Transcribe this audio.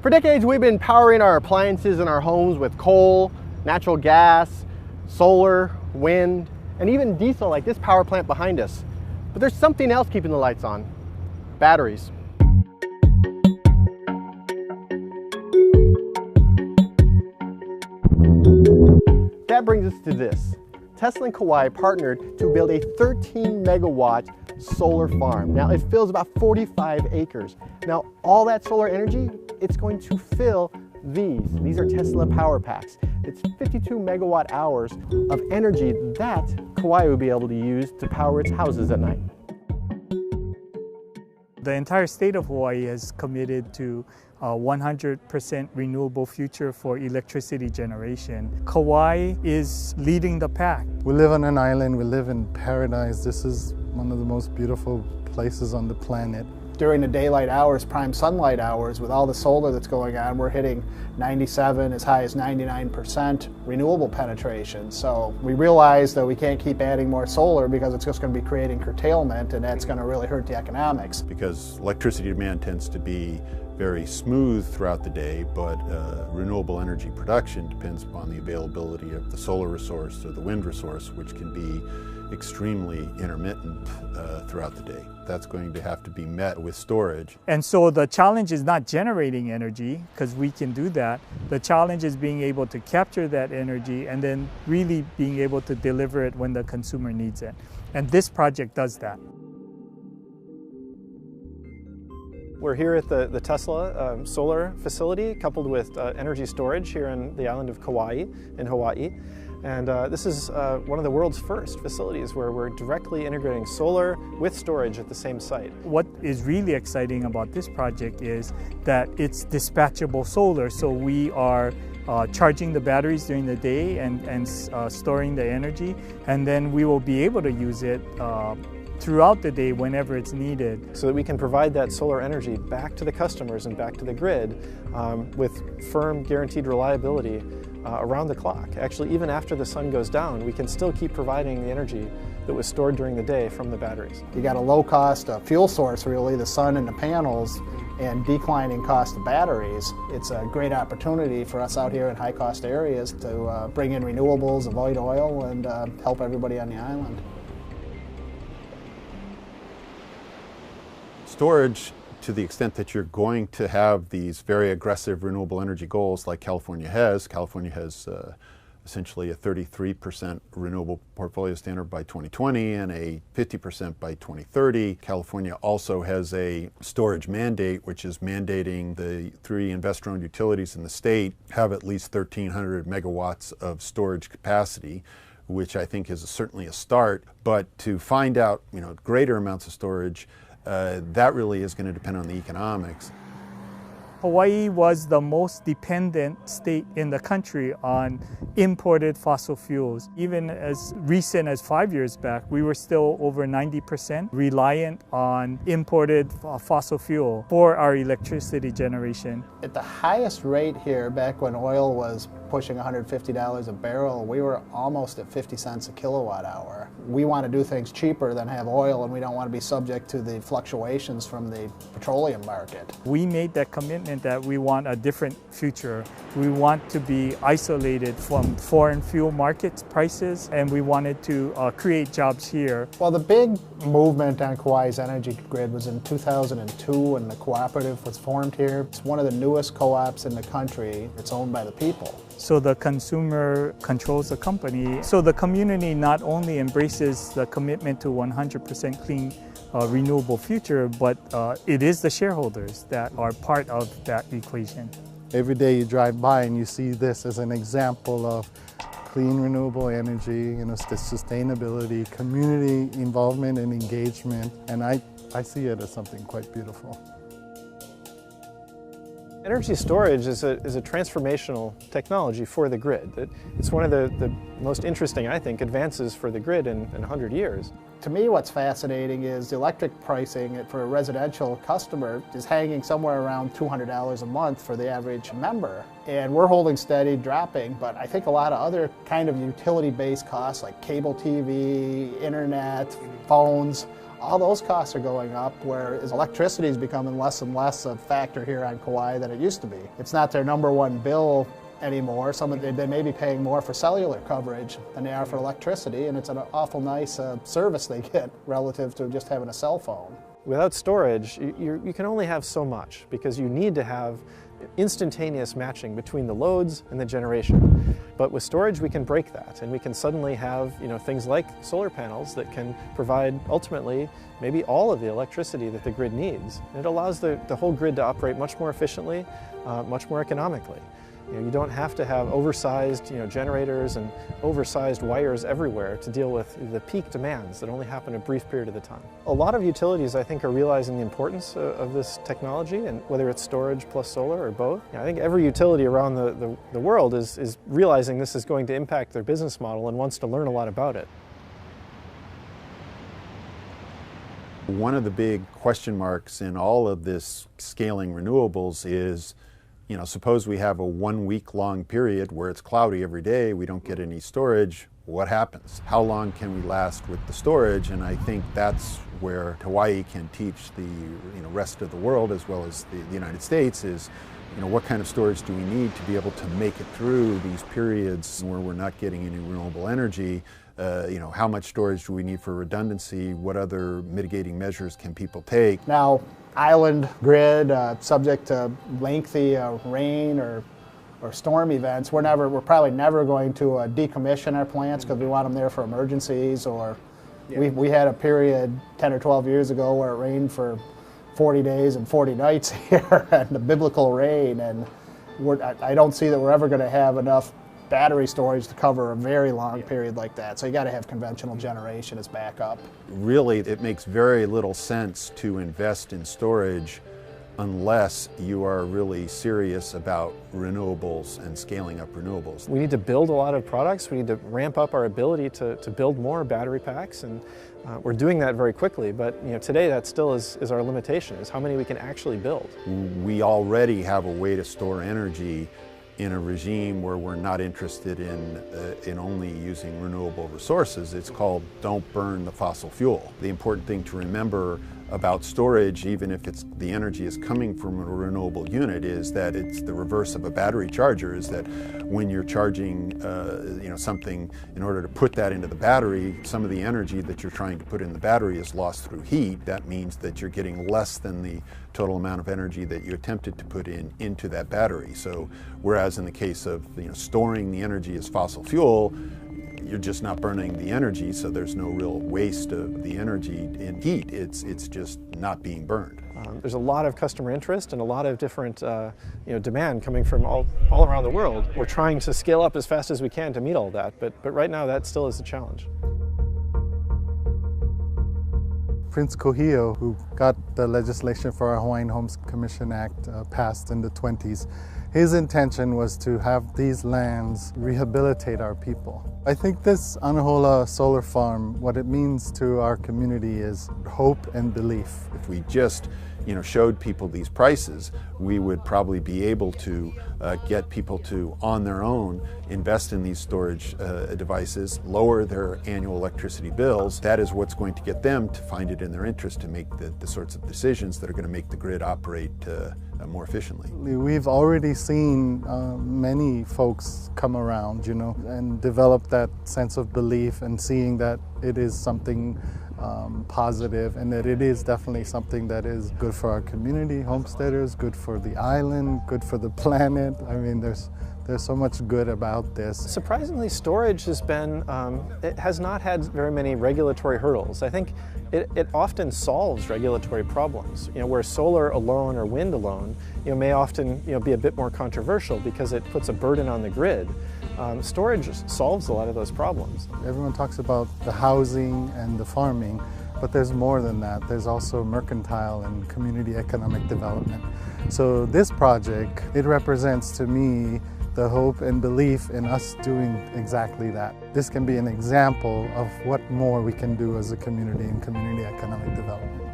For decades, we've been powering our appliances in our homes with coal, natural gas, solar, wind, and even diesel like this power plant behind us. But there's something else keeping the lights on: batteries. That brings us to this. Tesla and Kauai partnered to build a 13 megawatt solar farm. Now it fills about 45 acres. Now all that solar energy, it's going to fill these. These are Tesla power packs. It's 52 megawatt hours of energy that Kauai will be able to use to power its houses at night. The entire state of Hawaii has committed to a 100% renewable future for electricity generation. Kauai is leading the pack. We live on an island, we live in paradise. This is one of the most beautiful places on the planet. During the daylight hours, prime sunlight hours, with all the solar that's going on, we're hitting 97, as high as 99% renewable penetration. So we realize that we can't keep adding more solar because it's just going to be creating curtailment, and that's going to really hurt the economics. Because electricity demand tends to be very smooth throughout the day, but renewable energy production depends upon the availability of the solar resource or the wind resource, which can be extremely intermittent throughout the day. That's going to have to be met with storage. And so the challenge is not generating energy, because we can do that. The challenge is being able to capture that energy and then really being able to deliver it when the consumer needs it. And this project does that. We're here at the Tesla solar facility coupled with energy storage here in the island of Kauai in Hawaii. And this is one of the world's first facilities where we're directly integrating solar with storage at the same site. What is really exciting about this project is that it's dispatchable solar, so we are charging the batteries during the day and storing the energy, and then we will be able to use it throughout the day whenever it's needed. So that we can provide that solar energy back to the customers and back to the grid with firm, guaranteed reliability around the clock. Actually, even after the sun goes down, we can still keep providing the energy that was stored during the day from the batteries. You got a low-cost fuel source, really, the sun and the panels, and declining cost of batteries. It's a great opportunity for us out here in high-cost areas to bring in renewables, avoid oil, and help everybody on the island. Storage, to the extent that you're going to have these very aggressive renewable energy goals like California has. California has essentially a 33% renewable portfolio standard by 2020 and a 50% by 2030. California also has a storage mandate, which is mandating the 3 investor-owned utilities in the state have at least 1,300 megawatts of storage capacity, which I think is certainly a start. But to find out, greater amounts of storage, that really is going to depend on the economics. Hawaii was the most dependent state in the country on imported fossil fuels. Even as recent as 5 years back, we were still over 90% reliant on imported fossil fuel for our electricity generation. At the highest rate here, back when oil was pushing $150 a barrel, we were almost at 50 cents a kilowatt hour. We want to do things cheaper than have oil, and we don't want to be subject to the fluctuations from the petroleum market. We made that commitment that we want a different future. We want to be isolated from foreign fuel market prices, and we wanted to create jobs here. Well, the big movement on Kauai's energy grid was in 2002 when the cooperative was formed here. It's one of the newest co-ops in the country. It's owned by the people. So the consumer controls the company. So the community not only embraces the commitment to 100% clean renewable future, but it is the shareholders that are part of that equation. Every day you drive by and you see this as an example of clean renewable energy, sustainability, community involvement and engagement, and I see it as something quite beautiful. Energy storage is a transformational technology for the grid. It's one of the most interesting, I think, advances for the grid in 100 years. To me, what's fascinating is the electric pricing for a residential customer is hanging somewhere around $200 a month for the average member. And we're holding steady, dropping, but I think a lot of other kind of utility-based costs like cable TV, internet, phones, All those costs are going up, whereas electricity is becoming less and less a factor here on Kauai than it used to be. It's not their #1 bill anymore. They may be paying more for cellular coverage than they are for electricity, and it's an awful nice service they get relative to just having a cell phone. Without storage, you can only have so much because you need to have instantaneous matching between the loads and the generation. But with storage, we can break that, and we can suddenly have things like solar panels that can provide ultimately maybe all of the electricity that the grid needs. And it allows the whole grid to operate much more efficiently, much more economically. You don't have to have oversized generators and oversized wires everywhere to deal with the peak demands that only happen a brief period of the time. A lot of utilities, I think, are realizing the importance of this technology, and whether it's storage plus solar or both. I think every utility around the world is realizing this is going to impact their business model and wants to learn a lot about it. One of the big question marks in all of this scaling renewables is, suppose we have a 1 week long period where it's cloudy every day, we don't get any storage, what happens? How long can we last with the storage? And I think that's where Hawaii can teach the rest of the world as well as the United States is, what kind of storage do we need to be able to make it through these periods where we're not getting any renewable energy? How much storage do we need for redundancy? What other mitigating measures can people take? Now, island grid, subject to lengthy rain or storm events, we're probably never going to decommission our plants because we want them there for emergencies. Or we had a period 10 or 12 years ago where it rained for 40 days and 40 nights here, and the biblical rain, and I don't see that we're ever going to have enough battery storage to cover a very long period like that. So you got to have conventional generation as backup. Really, it makes very little sense to invest in storage unless you are really serious about renewables and scaling up renewables. We need to build a lot of products. We need to ramp up our ability to build more battery packs, and we're doing that very quickly. But today that still is our limitation, is how many we can actually build. We already have a way to store energy in a regime where we're not interested in only using renewable resources. It's called don't burn the fossil fuel. The important thing to remember about storage, even if the energy is coming from a renewable unit, is that it's the reverse of a battery charger, is that when you're charging something, in order to put that into the battery, some of the energy that you're trying to put in the battery is lost through heat. That means that you're getting less than the total amount of energy that you attempted to put into that battery. So whereas in the case of storing the energy as fossil fuel, you're just not burning the energy, so there's no real waste of the energy in heat. It's just not being burned. There's a lot of customer interest and a lot of different demand coming from all around the world. We're trying to scale up as fast as we can to meet all that, but right now that still is a challenge. Prince Kohio, who got the legislation for our Hawaiian Homes Commission Act passed in the 20s, his intention was to have these lands rehabilitate our people. I think this Anahola solar farm, what it means to our community is hope and belief. If we just showed people these prices, we would probably be able to get people to, on their own, invest in these storage devices, lower their annual electricity bills. That is what's going to get them to find it in their interest to make the sorts of decisions that are going to make the grid operate more efficiently. We've already seen many folks come around, and develop that sense of belief and seeing that it is something positive, and that it is definitely something that is good for our community, homesteaders, good for the island, good for the planet. I mean, there's so much good about this. Surprisingly, storage has been, it has not had very many regulatory hurdles. I think it often solves regulatory problems, where solar alone or wind alone, may often, be a bit more controversial because it puts a burden on the grid. Storage solves a lot of those problems. Everyone talks about the housing and the farming, but there's more than that. There's also mercantile and community economic development. So this project, it represents to me the hope and belief in us doing exactly that. This can be an example of what more we can do as a community in community economic development.